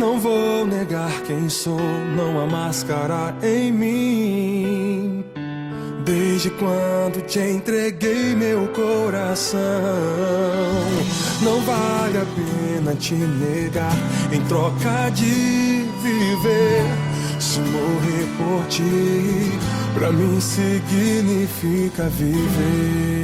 Não vou negar quem sou, não há máscara em mim. Desde quando te entreguei meu coração, não vale a pena te negar em troca de viver. Se morrer por ti, pra mim significa viver.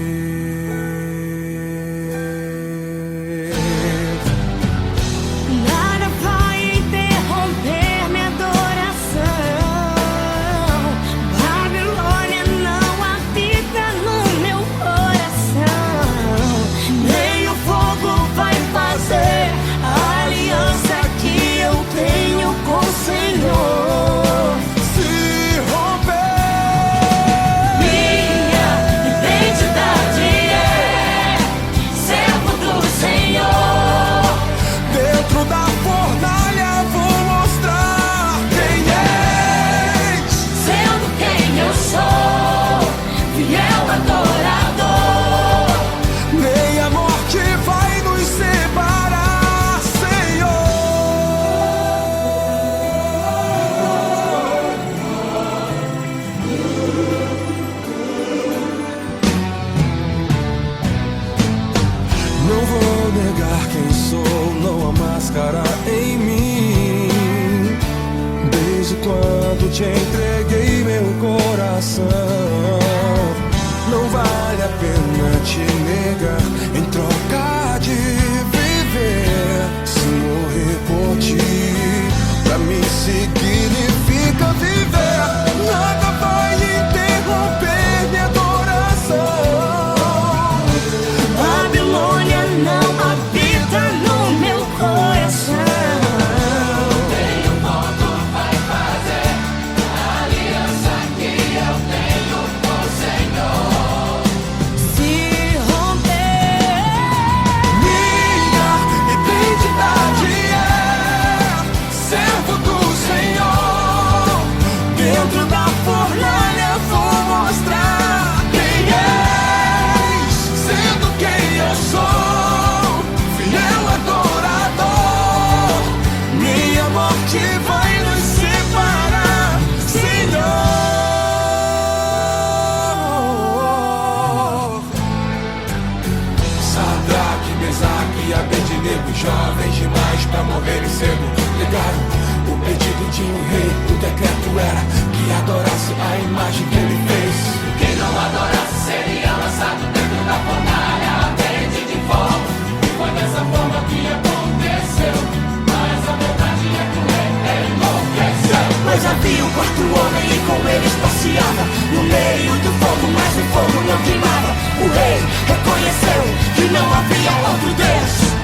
Não vou negar quem sou, não há máscara em mim. Desde quando te entreguei meu coração, não vale a pena te negar em troca de viver. Se morrer por ti, pra mim significa viver. Nada vai interromper minha adoração. Jovens demais pra morrerem cedo negaram o pedido de um rei. O decreto era que adorasse a imagem que ele fez. Quem não adorasse seria lançado dentro da fornalha ardente de fogo. E foi dessa forma que aconteceu. Mas a verdade é que o rei enlouqueceu. Mas havia um quarto homem e com eles passeava no meio do fogo, mas o fogo não queimava. O rei reconheceu que não havia outro Deus.